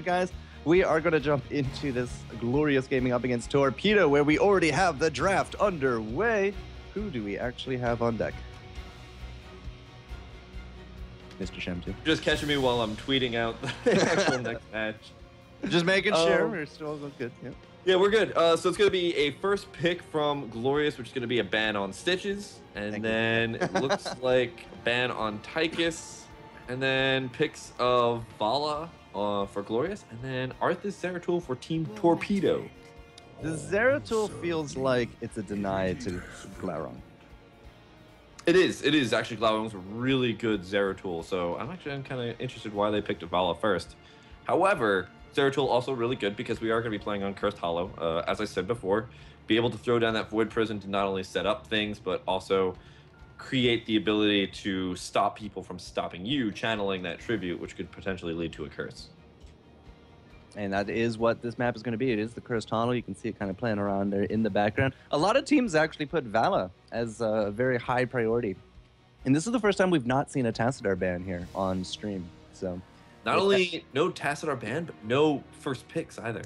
it, guys. We are going to jump into this glorious gaming up against Torpedo, where we already have the draft underway. Who do we actually have on deck? Mr. Shem2. Just catching me while I'm tweeting out the actual next match. Just making sure we're still good. Yeah. Yeah, we're good. So it's going to be a first pick from Glorious, which is going to be a ban on Stitches. And then it looks like a ban on Tychus. And then picks of Vala for Glorious. And then Arthas Zeratul for Team Torpedo. The Zeratul feels like it's a deny to Glaurung. It is. Actually, Glaurung's a really good Zeratul. So I'm kind of interested why they picked Vala first. However, Zeratul also really good because we are going to be playing on Cursed Hollow. As I said before, be able to throw down that Void Prison to not only set up things, but also create the ability to stop people from stopping you, channeling that tribute, which could potentially lead to a curse. And that is what this map is going to be. It is the Cursed Hollow. You can see it kind of playing around there in the background. A lot of teams actually put Vala as a very high priority. And this is the first time we've not seen a Tassadar ban here on stream. So not only no Tassadar ban, but no first picks either.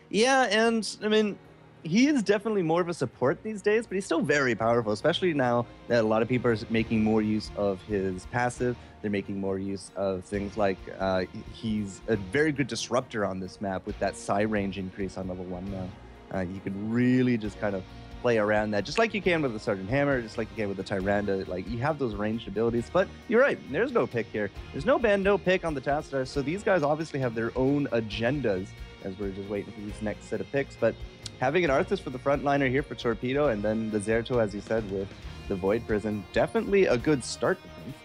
Yeah, and I mean, he is definitely more of a support these days, but he's still very powerful, especially now that a lot of people are making more use of his passive. They're making more use of things like he's a very good disruptor on this map with that Psy range increase on level 1 now. You can really just kind of play around that, just like you can with the Sergeant Hammer, just like you can with the Tyrande. Like, you have those ranged abilities, but you're right, there's no pick here. There's no ban, no pick on the Tassadar, so these guys obviously have their own agendas as we're just waiting for this next set of picks. But having an Arthas for the frontliner here for Torpedo, and then the Zeratul, as you said, with the Void Prison, definitely a good start to things.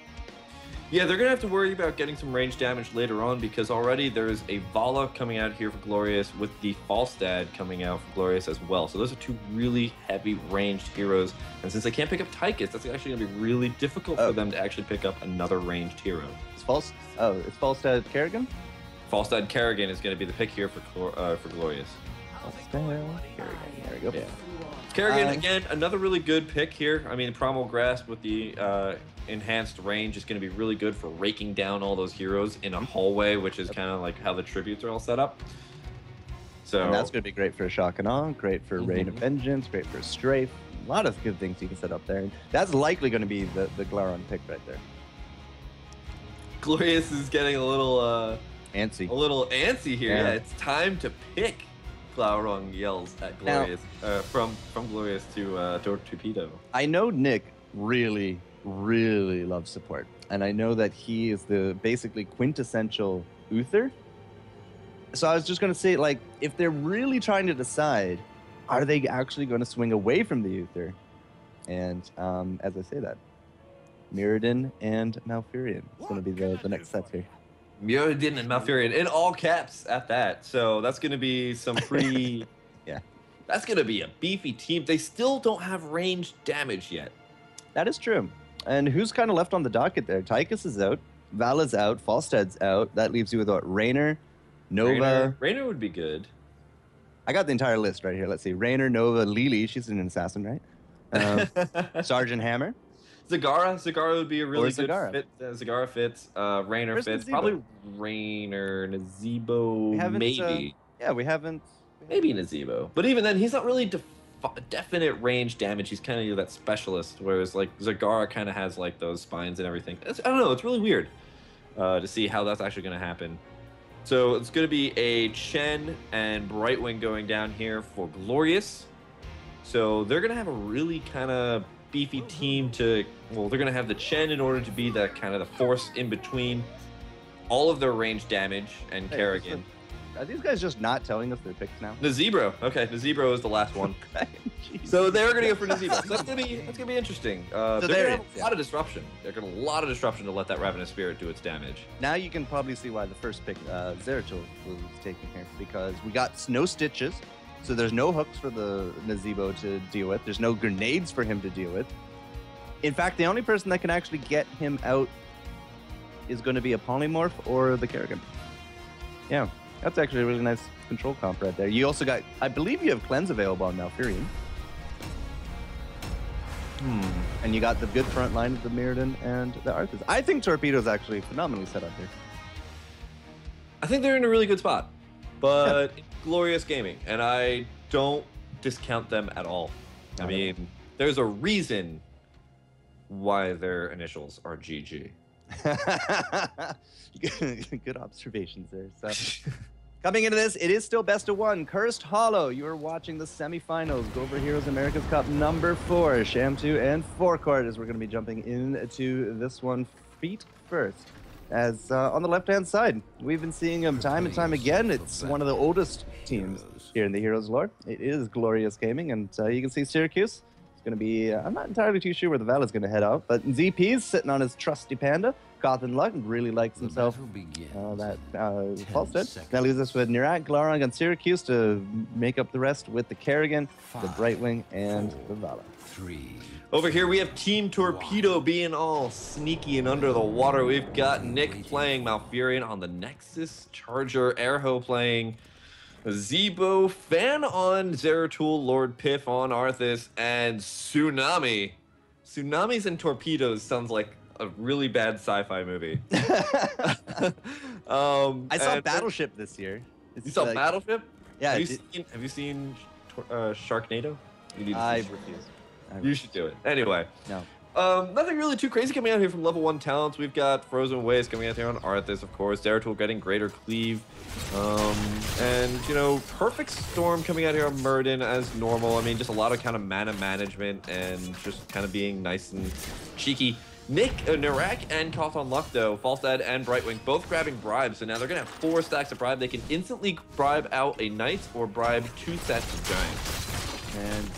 Yeah, they're going to have to worry about getting some range damage later on because already there's a Vala coming out here for Glorious with the Falstad coming out for Glorious as well. So those are two really heavy ranged heroes. And since they can't pick up Tychus, that's actually going to be really difficult for them to actually pick up another ranged hero. It's Falstad Kerrigan? Falstad Kerrigan is going to be the pick here for Glorious. Falstad Kerrigan, there we go. Yeah. Kerrigan, again, another really good pick here. I mean, Primal Grasp with the enhanced range is going to be really good for raking down all those heroes in a hallway, which is kind of like how the tributes are all set up. So, and that's going to be great for a Shock and Awe, great for Rain of Vengeance, great for a Strafe. A lot of good things you can set up there. And that's likely going to be the Glaurung pick right there. Glorious is getting a little antsy. A little antsy here. Yeah, it's time to pick. Glaurung yells at Glorious from Glorious to Torpedo. I know Nick really loves support, and I know that he is the basically quintessential Uther. So I was just going to say, like, if they're really trying to decide, are they actually going to swing away from the Uther? And as I say that, Mirrodin and Malfurion is going to be the next sets here. Mirrodin and Malfurion in all caps at that. So that's going to be some pretty... yeah. That's going to be a beefy team. They still don't have ranged damage yet. That is true. And who's kind of left on the docket there? Tychus is out. Vala's out. Falstad's out. That leaves you with what? Raynor, Nova. Raynor would be good. I got the entire list right here. Let's see. Raynor, Nova, Lily. She's an assassin, right? Sergeant Hammer. Zagara would be a really good Zagara. fit. Zagara fits. Raynor Where's fits. Nazebo? Probably Raynor, Nazebo, maybe. We haven't. Maybe Nazebo. But even then, he's not really definite range damage. He's kind of that specialist, whereas like Zagara kind of has like those spines and everything. I don't know. It's really weird to see how that's actually going to happen. So it's going to be a Chen and Brightwing going down here for Glorious. So they're going to have a really kind of beefy team to, well, they're going to have the Chen in order to be that kind of the force in between all of their range damage and Kerrigan. Are these guys just not telling us their picks now? Nazebro. Okay, Nazebro is the last one. So they're going to go for Nazebro. So that's going to be interesting. They're going to have a lot of disruption. They're going to a lot of disruption to let that Ravenous Spirit do its damage. Now you can probably see why the first pick, Zeratul, was taken here, because we got no Stitches, so there's no hooks for the Nazebo to deal with. There's no grenades for him to deal with. In fact, the only person that can actually get him out is going to be a Polymorph or the Kerrigan. Yeah. That's actually a really nice control comp right there. You also got, I believe you have Cleanse available on Malfurion. And you got the good front line of the Mirrodin and the Arthas. I think Torpedo's actually phenomenally set up here. I think they're in a really good spot, but Glorious Gaming, and I don't discount them at all. I mean, there's a reason why their initials are GG. Good observations there. So, coming into this, it is still best of one. Cursed Hollow, you are watching the semifinals. Go4Heroes Americas Cup number 4. Sham2 and FourCourt, as we're going to be jumping into this one feet first. As on the left-hand side, we've been seeing them time and time again. It's one of the oldest teams here in the Heroes lore. It is Glorious Gaming, and you can see Syracuse. It's going to be, I'm not entirely too sure where the Val is going to head out, but ZP's sitting on his trusty panda. Cawthon Luck really likes himself that Falstead. That leaves us with Nirak, Glaurung, and Syracuse to make up the rest with the Kerrigan, the Brightwing, and the Vala. Over here, we have Team Torpedo being all sneaky and under the water. We've got Nick playing Malfurion on the Nexus, Charger, Airho playing Zebo, Fan on Zeratul, Lord Piff on Arthas, and Tsunami. Tsunamis and Torpedoes sounds like a really bad sci-fi movie. I saw Battleship this year. You saw Battleship? Yeah. Have you seen Sharknado? I refuse. You should do it. Anyway. No. Nothing really too crazy coming out here from level 1 talents. We've got Frozen Waves coming out here on Arthas, of course. Zeratul getting Greater Cleave. And, you know, Perfect Storm coming out here on Murden as normal. I mean, just a lot of kind of mana management and just kind of being nice and cheeky. Nick, Nirak, and Cawthon Luck, though, Falstad and Brightwing, both grabbing bribes. So now they're going to have 4 stacks of bribe. They can instantly bribe out a Knight or bribe 2 sets of Giants. And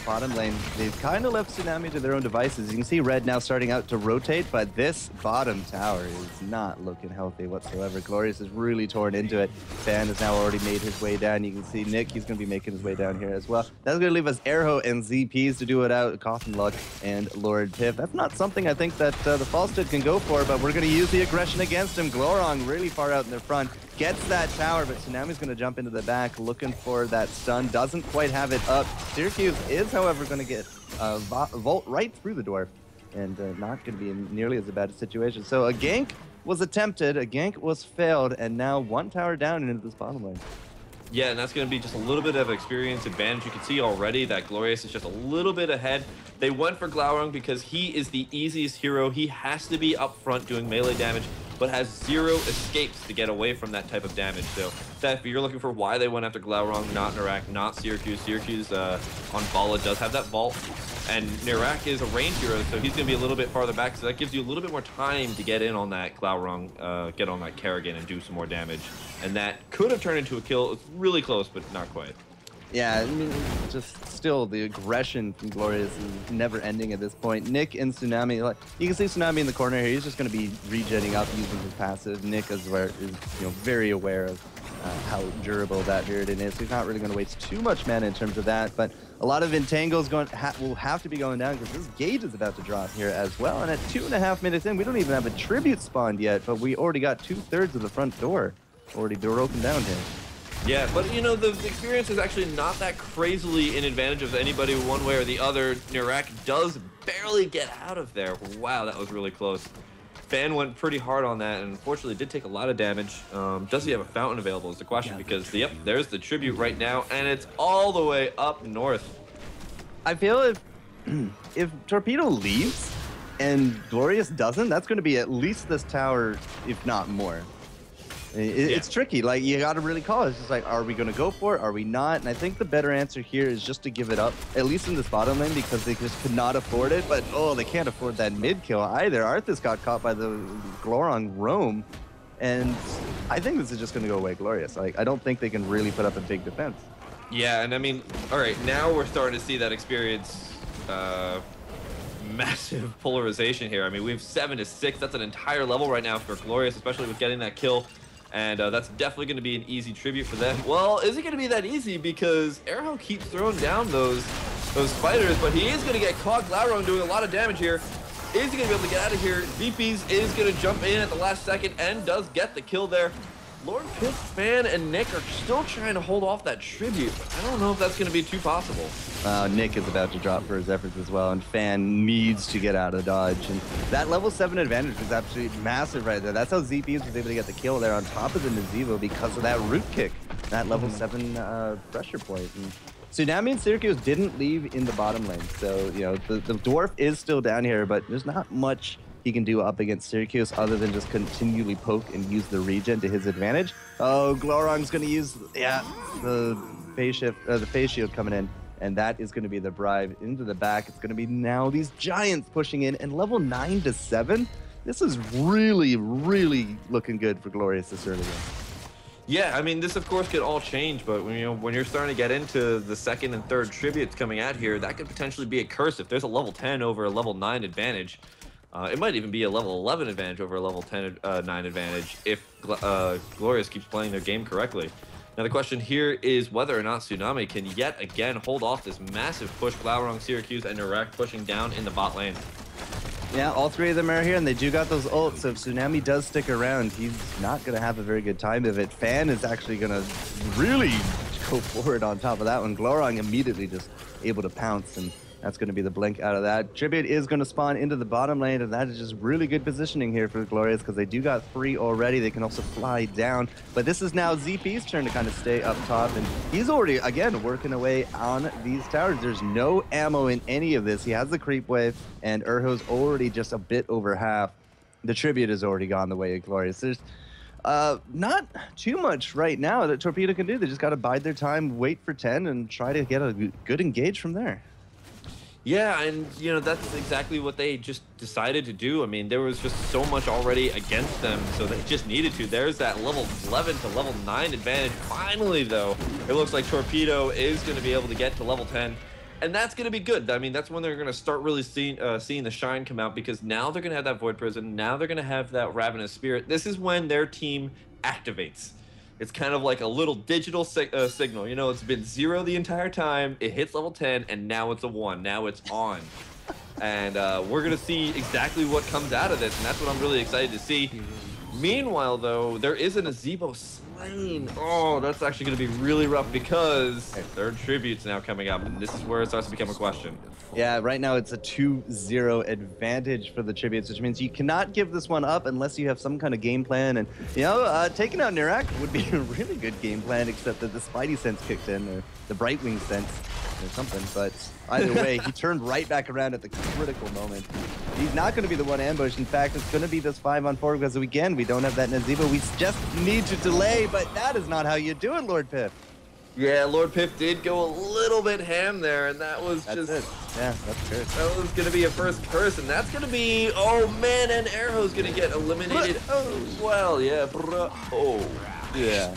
bottom lane, they've kind of left Tsunami to their own devices. You can see Red now starting out to rotate, but this bottom tower is not looking healthy whatsoever. Glorious is really torn into it. Fan has now already made his way down. You can see Nick, he's going to be making his way down here as well. That's going to leave us Airho and ZPs to do it out, Cawthon Luck and Lord Piff. That's not something I think that the Falstead can go for, but we're going to use the aggression against him. Glaurung really far out in their front. Gets that tower, but Tsunami's going to jump into the back looking for that stun. Doesn't quite have it up. Syracuse is, however, going to get a Volt right through the dwarf and not going to be in nearly as bad a situation. So a gank was attempted, a gank was failed, and now 1 tower down into this bottom lane. Yeah, and that's going to be just a little bit of experience advantage. You can see already that Glorious is just a little bit ahead. They went for Glaurung because he is the easiest hero. He has to be up front doing melee damage, but has 0 escapes to get away from that type of damage. So if you're looking for why they went after Glaurung, not Nirak, not Syracuse. Syracuse on Vala does have that vault, and Nirak is a range hero, so he's going to be a little bit farther back, so that gives you a little bit more time to get in on that Glaurung, get on that Kerrigan and do some more damage. And that could have turned into a kill. It's really close, but not quite. Yeah, I mean, just still the aggression from Glorious is never ending at this point. Nick and Tsunami, like you can see Tsunami in the corner here. He's just going to be regenning up using his passive. Nick is very aware of how durable that Viridin is. So he's not really going to waste too much mana in terms of that. But a lot of Entangles will have to be going down because this gauge is about to drop here as well. And at 2.5 minutes in, we don't even have a tribute spawned yet, but we already got 2/3 of the front door already broken down here. Yeah, but you know, the experience is actually not that crazily in advantage of anybody one way or the other. Nirak does barely get out of there. Wow, that was really close. Fan went pretty hard on that, and unfortunately did take a lot of damage. Does he have a fountain available is the question, because, yep, there's the tribute right now, and it's all the way up north. I feel if Torpedo leaves and Glorious doesn't, that's going to be at least this tower, if not more. It's tricky. Like, you got to really call it. It's just like, are we going to go for it? Are we not? And I think the better answer here is just to give it up, at least in this bottom lane, because they just could not afford it. But, oh, they can't afford that mid kill either. Arthas got caught by the Glaurung roam. And I think this is just going to go away Glorious. Like, I don't think they can really put up a big defense. Yeah, and I mean, all right, now we're starting to see that experience massive polarization here. I mean, we have 7 to 6. That's an entire level right now for Glorious, especially with getting that kill. And that's definitely going to be an easy tribute for them. Well, is it going to be that easy? Because Airho keeps throwing down those spiders, but he is going to get caught. Glaurung doing a lot of damage here. Is he going to be able to get out of here? ZPs is going to jump in at the last second and does get the kill there. Lord Pip, Fan, and Nick are still trying to hold off that tribute, but I don't know if that's going to be too possible. Nick is about to drop for his efforts as well, and Fan needs to get out of dodge. And that level 7 advantage was absolutely massive right there. That's how ZPs was able to get the kill there on top of the Nazeebo because of that root kick, that level 7 pressure point. And Tsunami and Syracuse didn't leave in the bottom lane, so you know the Dwarf is still down here, but there's not much he can do up against Syracuse other than just continually poke and use the regen to his advantage. Oh, Glorong's going to use, the phase shift, the phase shield coming in, and that is going to be the bribe into the back. It's going to be now these Giants pushing in, and level 9 to 7. This is really, really looking good for Glorious this early game. Yeah, I mean, this of course could all change, but when you're starting to get into the second and third tributes coming out here, that could potentially be a curse. If there's a level 10 over a level 9 advantage, it might even be a level 11 advantage over a level 9 advantage if Glorious keeps playing their game correctly. Now the question here is whether or not Tsunami can yet again hold off this massive push. Glaurung, Syracuse, and Direct pushing down in the bot lane. Yeah, all three of them are here, and they do got those ults, so if Tsunami does stick around, he's not going to have a very good time of it. Fan is actually going to really go forward on top of that one. Glaurung immediately just able to pounce, and that's going to be the blink out of that. Tribute is going to spawn into the bottom lane, and that is just really good positioning here for the Glorious because they do got 3 already. They can also fly down, but this is now ZP's turn to kind of stay up top, and he's already, again, working away on these towers. There's no ammo in any of this. He has the creep wave, and Urho's already just a bit over half. The Tribute has already gone the way of Glorious. There's not too much right now that Torpedo can do. They just got to bide their time, wait for 10, and try to get a good engage from there. Yeah, and that's exactly what they just decided to do. I mean, there was just so much already against them, so they just needed to. There's that level 11 to level 9 advantage. Finally, though, it looks like Torpedo is going to be able to get to level 10, and that's going to be good. I mean, that's when they're going to start really seeing the shine come out, because now they're going to have that Void Prison. Now they're going to have that Ravenous Spirit. This is when their team activates. It's kind of like a little digital signal. It's been 0 the entire time. It hits level 10, and now it's a 1. Now it's on. And we're going to see exactly what comes out of this, and that's what I'm really excited to see. Meanwhile, though, there is a Nazeebo slain. Oh, that's actually going to be really rough because third tribute's now coming up, and this is where it starts to become a question. Yeah, right now it's a 2-0 advantage for the Tributes, which means you cannot give this one up unless you have some kind of game plan. And, taking out Nirak would be a really good game plan, except that the Spidey sense kicked in, or the Brightwing sense, or something. But either way, he turned right back around at the critical moment. He's not going to be the one ambush. In fact, it's going to be this 5-on-4 because, again, we don't have that Nazeebo. We just need to delay, but that is not how you do it, Lord Pip. Yeah, Lord Pip did go a little bit ham there, and that's just it. Yeah, that's good. That was going to be a first curse, and that's going to be, oh man, and Arrow's going to get eliminated as well. Yeah, oh. Yeah.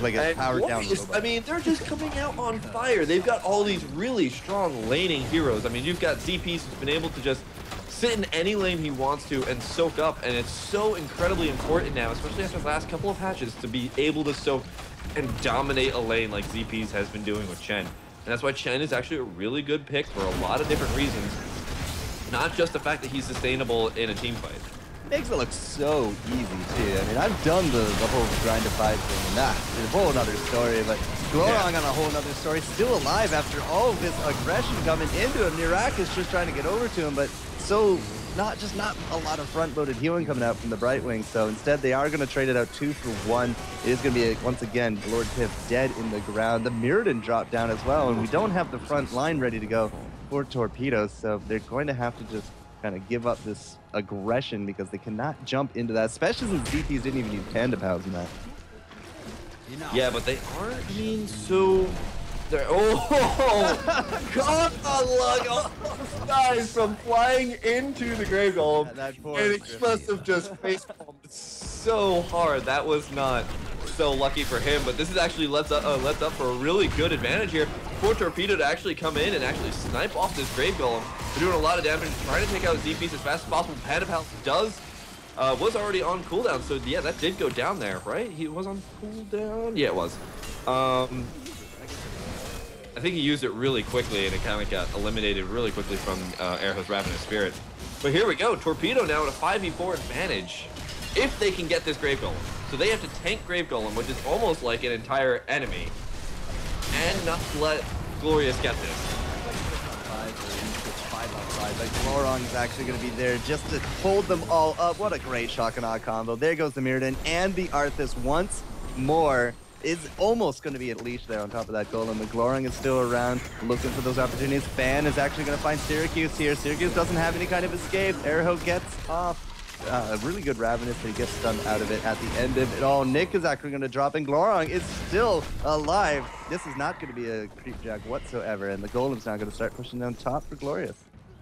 Like a power down. I mean, they're just coming out on fire. They've got all these really strong laning heroes. I mean, you've got ZPs who's been able to just sit in any lane he wants to and soak up, and it's so incredibly important now, especially after the last couple of patches, to be able to soak and dominate a lane like ZP's has been doing with Chen. And that's why Chen is actually a really good pick for a lot of different reasons. Not just the fact that he's sustainable in a team fight. Makes it look so easy, too. I mean, I've done the whole grind to fight thing, and it's a whole other story, but Glaurung on a whole other story, still alive after all of this aggression coming into him. Nirak is just trying to get over to him, but not a lot of front-loaded healing coming out from the Brightwing, so instead they are going to trade it out 2 for 1. It is going to be, once again, Lord Pip dead in the ground. The Mirrodin dropped down as well, and we don't have the front line ready to go for Torpedoes, so they're going to have to just kind of give up this aggression because they cannot jump into that, especially since DPs didn't even use Panda Pals in that. Yeah, but they aren't, so... Oh, God, luck! Oh, guys, from flying into the Grave Golem, and Explosive just facepalmed so hard. That was not so lucky for him, but this is actually lets up for a really good advantage here for Torpedo to actually come in and actually snipe off this Grave Golem. They're doing a lot of damage, trying to take out ZPs as fast as possible. Pandapal was already on cooldown, so yeah, that did go down there, right? He was on cooldown? Yeah, it was. I think he used it really quickly, and it kind of got eliminated really quickly from Arrow's Ravenous Spirit. But here we go. Torpedo now at a 5v4 advantage if they can get this Grave Golem. So they have to tank Grave Golem, which is almost like an entire enemy, and not let Glorious get this. Like Glorong is actually going to be there just to hold them all up. What a great shock and awe combo. There goes the Mirrodin, and the Arthas once more is almost going to be at leash there on top of that Golem. The Glorong is still around looking for those opportunities. Fan is actually going to find Syracuse here. Syracuse doesn't have any kind of escape. Erho gets off. A really good Ravenous, but he gets stunned out of it at the end of it all. Nick is actually going to drop, and Glorong is still alive. This is not going to be a creep jack whatsoever, and the Golem's now going to start pushing down top for Glorious.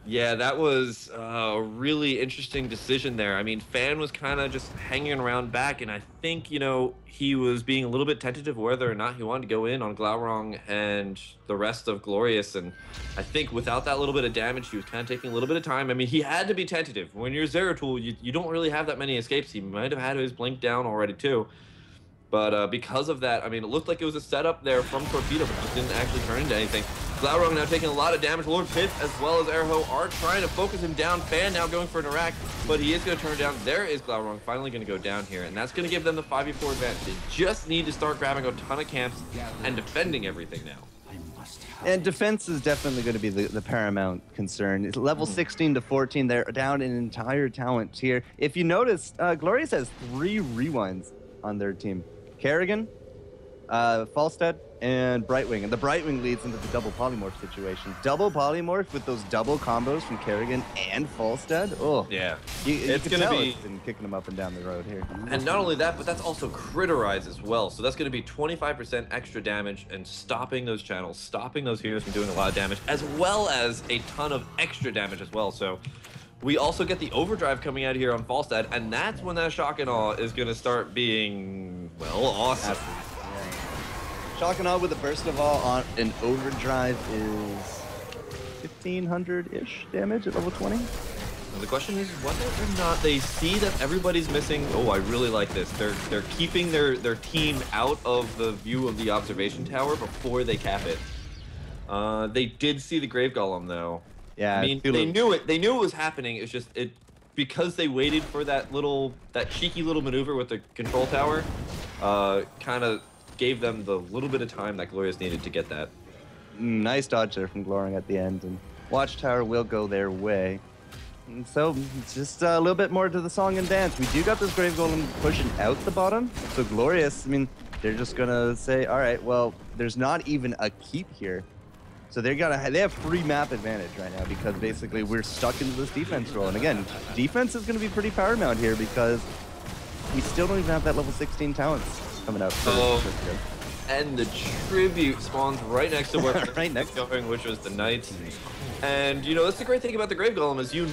Yeah, that was a really interesting decision there. I mean, Fan was kind of just hanging around back, and I think, you know, he was being a little bit tentative whether or not he wanted to go in on Glaurung and the rest of Glorious, and I think without that little bit of damage, he was kind of taking a little bit of time. I mean, he had to be tentative. When you're Zeratul, you don't really have that many escapes. He might have had his blink down already, too. But because of that, I mean, it looked like it was a setup there from Torpedo, but just didn't actually turn into anything. Glaurung now taking a lot of damage. Lord Pith as well as Erho are trying to focus him down. Fan now going for an Iraq, but he is going to turn down. There is Glaurung finally going to go down here, and that's going to give them the 5v4 advantage. They just need to start grabbing a ton of camps and defending everything now. And defense is definitely going to be the paramount concern. It's level 16 to 14. They're down an entire talent tier. If you notice, Glorious has 3 rewinds on their team. Kerrigan, Falstad, and Brightwing. And the Brightwing leads into the double polymorph situation. Double polymorph with those double combos from Kerrigan and Falstad. Oh, yeah. It's going to be kicking them up and down the road here. And not only that, but that's also critterize as well. So that's going to be 25% extra damage and stopping those channels, stopping those heroes from doing a lot of damage, as well as a ton of extra damage as well. So we also get the overdrive coming out here on Falstad, and that's when that shock and awe is going to start being, well, awesome. Yeah. Shock and awe with a burst of awe on an overdrive is 1500-ish damage at level 20. And the question is whether or not they see that everybody's missing. Oh, I really like this. They're keeping their team out of the view of the observation tower before they cap it. They did see the Grave Golem though. Yeah, I mean, they knew it. They knew it was happening. It's just because they waited for that cheeky little maneuver with the control tower, kind of gave them the little bit of time that Glorious needed to get that. Nice dodge there from Glorung at the end, and Watchtower will go their way. And so it's just a little bit more to the song and dance. We do got this Grave Golem pushing out the bottom, so Glorious, I mean, they're just gonna say, all right, well, there's not even a keep here. So they have free map advantage right now because basically we're stuck into this defense role. And again, defense is going to be pretty paramount here because we still don't even have that level 16 talents coming out. And the tribute spawns right next to where right next going, which was the Knights. And you know, that's the great thing about the Grave Golem is you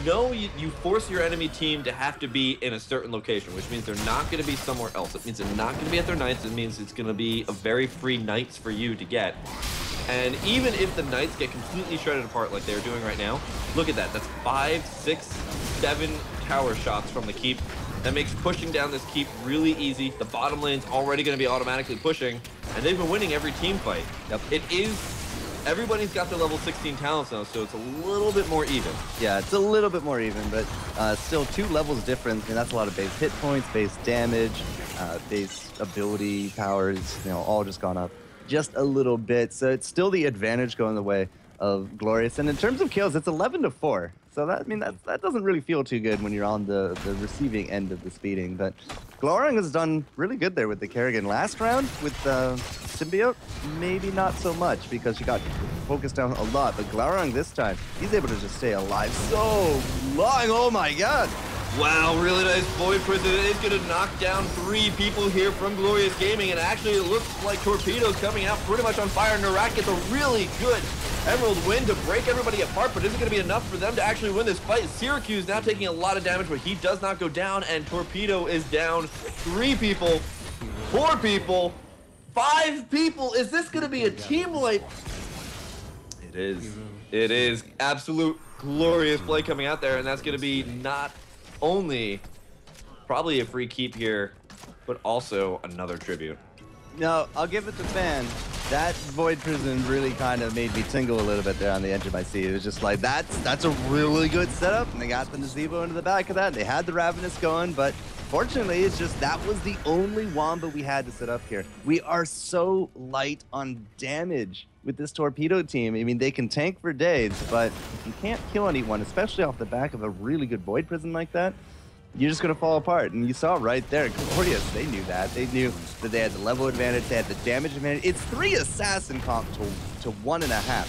force your enemy team to have to be in a certain location, which means they're not going to be somewhere else. It means they're not going to be at their Knights. It means it's going to be a very free Knights for you to get. And even if the Knights get completely shredded apart like they're doing right now, look at that. That's 5, 6, 7 tower shots from the keep. That makes pushing down this keep really easy. The bottom lane's already going to be automatically pushing, and they've been winning every team fight. Yep. Everybody's got their level 16 talents now, so it's a little bit more even. Yeah, it's a little bit more even, but still 2 levels different, and that's a lot of base hit points, base damage, base ability, powers, you know, all just gone up just a little bit. So it's still the advantage going the way of Glorious. And in terms of kills, it's 11 to 4. So that doesn't really feel too good when you're on the receiving end of the speeding. But Glorung has done really good there with the Kerrigan. Last round with Symbiote, maybe not so much because she got focused down a lot. But Glorung this time, he's able to just stay alive so long. Oh my god. Wow, really nice Void Prison. It's going to knock down 3 people here from Glorious Gaming, and actually it looks like Torpedo's coming out pretty much on fire. Narak gets a really good Emerald Wind to break everybody apart, but is it going to be enough for them to actually win this fight? Syracuse now taking a lot of damage, but he does not go down, and Torpedo is down 3 people, 4 people, 5 people. Is this going to be a team wipe? It is. It is. Absolute glorious play coming out there, and that's going to be not only probably a free keep here, but also another tribute. No, I'll give it to Fan. That Void Prison really kind of made me tingle a little bit there on the edge of my seat. It was just like, that's a really good setup, and they got the Nazebo into the back of that. They had the Ravenous going, but Unfortunately, it's just that was the only Wamba we had to set up here. We are so light on damage with this Torpedo team. I mean, they can tank for days, but you can't kill anyone, especially off the back of a really good Void Prison like that. You're just going to fall apart. And you saw right there, Glorious, they knew that. They knew that they had the level advantage, they had the damage advantage. It's 3 assassin comp to 1.5, guys.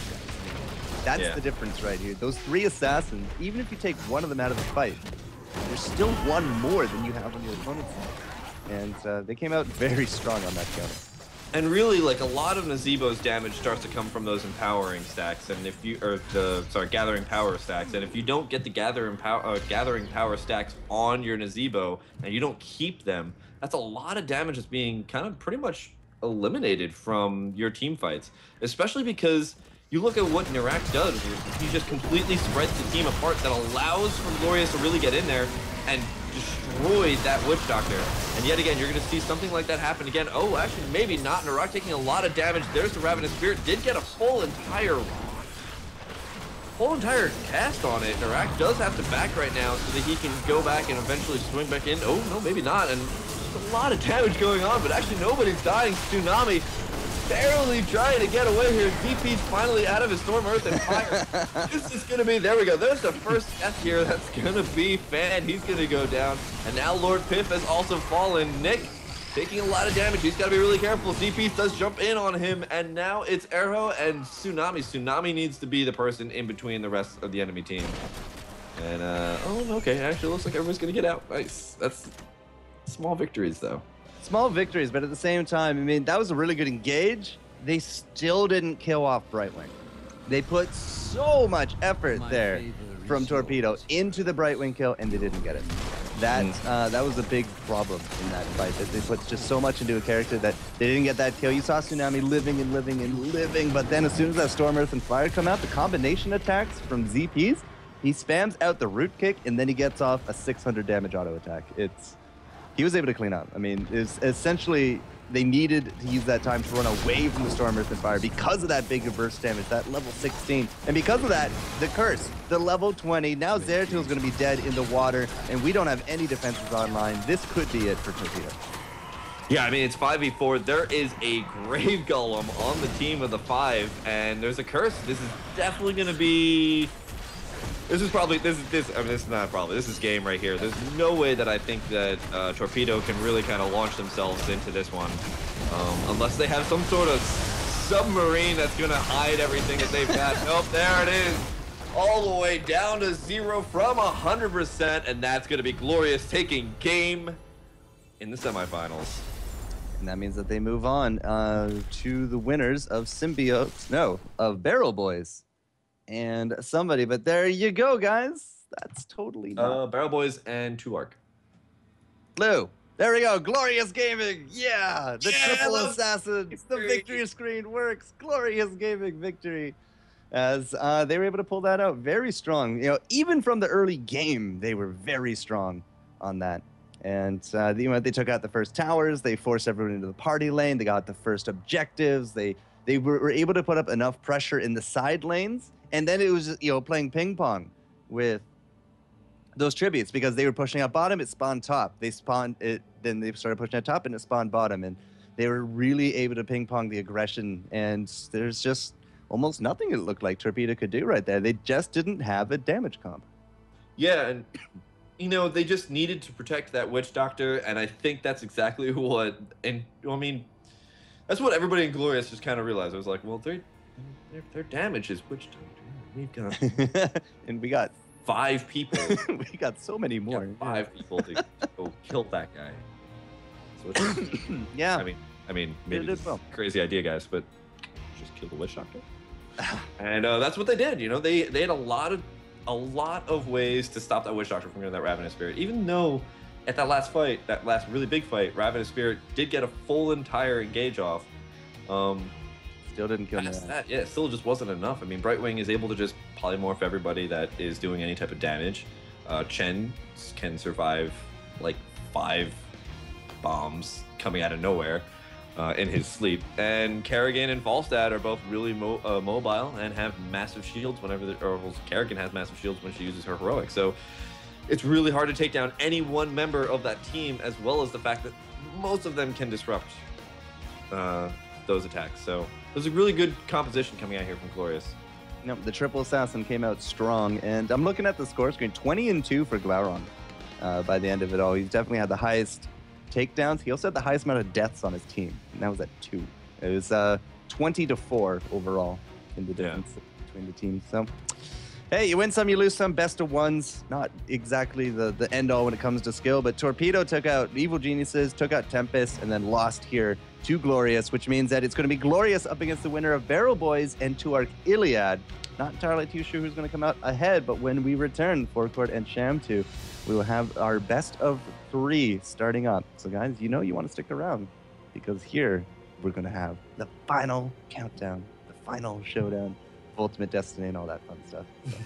That's the difference right here. Those 3 assassins, even if you take one of them out of the fight, there's still one more than you have on your opponent's side. And they came out very strong on that counter. And really, like, a lot of Nazeebo's damage starts to come from those empowering stacks, and if you, gathering power stacks. And if you don't get the gathering power stacks on your Nazeebo and you don't keep them, that's a lot of damage that's being kind of pretty much eliminated from your team fights. Especially because you look at what Narak does. He just completely spreads the team apart. That allows for Glorious to really get in there and destroyed that Witch Doctor. And yet again, you're going to see something like that happen again. Oh, actually, maybe not. Narak taking a lot of damage. There's the Ravenous Spirit. Did get a full entire cast on it. Narak does have to back right now so that he can go back and eventually swing back in. Oh, no, maybe not. And just a lot of damage going on, but actually nobody's dying. Tsunami barely trying to get away here. DP's finally out of his Storm Earth and Fire. This is going to be, there we go. There's the first death here. That's going to be Fan. He's going to go down. And now Lord Piff has also fallen. Nick taking a lot of damage. He's got to be really careful. DP does jump in on him. And now it's Arrow and Tsunami. Tsunami needs to be the person in between the rest of the enemy team. And, oh, okay. Actually, looks like everyone's going to get out. Nice. That's small victories, though. Small victories, but at the same time, I mean, that was a really good engage. They still didn't kill off Brightwing. They put so much effort there from Torpedo into the Brightwing kill, and they didn't get it. That was a big problem in that fight, that they put just so much into a character that they didn't get that kill. You saw Tsunami living and living and living, but then as soon as that Storm, Earth, and Fire come out, the combination attacks from ZPs, he spams out the root kick, and then he gets off a 600 damage auto attack. He was able to clean up. I mean, it's essentially, they needed to use that time to run away from the Storm, Earth, and Fire because of that big burst damage, that level 16. And because of that, the curse, the level 20. Now Zeratil's going to be dead in the water, and we don't have any defenses online. This could be it for Torpedo. Yeah, I mean, it's 5v4. There is a Grave Golem on the team of the 5, and there's a curse. This is definitely going to be... This is game right here. There's no way that I think that Torpedo can really kind of launch themselves into this one. Unless they have some sort of submarine that's going to hide everything that they've got. Nope, there it is. All the way down to 0 from 100%. And that's going to be Glorious taking game in the semifinals. And that means that they move on to the winners of of Barrel Boys. And somebody, but there you go, guys. That's totally not. Barrel Boys and 2ARC. Lou, there we go. Glorious Gaming. Yeah, the triple assassins. The victory screen works. Glorious Gaming victory. As they were able to pull that out very strong. You know, even from the early game, they were very strong on that. And they took out the first towers. They forced everyone into the party lane. They got the first objectives. They were able to put up enough pressure in the side lanes. And then it was, playing ping pong with those tributes because they were pushing up bottom, it spawned top. They spawned it, then they started pushing at top and it spawned bottom. And they were really able to ping pong the aggression. And there's just almost nothing it looked like Torpedo could do right there. They just didn't have a damage comp. Yeah, and they just needed to protect that Witch Doctor. And I think that's exactly what, that's what everybody in Glorious just kind of realized. I was like, well, their damage is Witch Doctor. We've got and we got 5 people. We got so many more. 5 people to go kill that guy. So yeah. I mean, maybe it's a crazy idea, guys, but just kill the Witch Doctor. And that's what they did. They had a lot of ways to stop that Witch Doctor from getting that Ravenous Spirit. Even though at that last really big fight, Ravenous Spirit did get a full entire engage off. Still didn't kill that. Yeah, it still just wasn't enough. I mean, Brightwing is able to just polymorph everybody that is doing any type of damage. Chen can survive like 5 bombs coming out of nowhere in his sleep. And Kerrigan and Falstad are both really mobile and have massive shields whenever Kerrigan has massive shields when she uses her heroic. So it's really hard to take down any one member of that team, as well as the fact that most of them can disrupt those attacks. So there's a really good composition coming out here from Glorious. No, the triple assassin came out strong, and I'm looking at the score screen, 20-2 for Glauron. By the end of it all, he's definitely had the highest takedowns. He also had the highest amount of deaths on his team, and that was at 2. It was 20-4 overall in the difference between the teams. So, hey, you win some, you lose some. Best of ones, not exactly the end all when it comes to skill, but Torpedo took out Evil Geniuses, took out Tempest, and then lost here to Glorious, which means that it's going to be Glorious up against the winner of Barrel Boys and Tuark Iliad. Not entirely too sure who's going to come out ahead, but when we return, FourCourt and Sham2, we will have our best of 3 starting up. So guys, you know you want to stick around, because here we're going to have the final countdown, the final showdown, Ultimate Destiny, and all that fun stuff. So.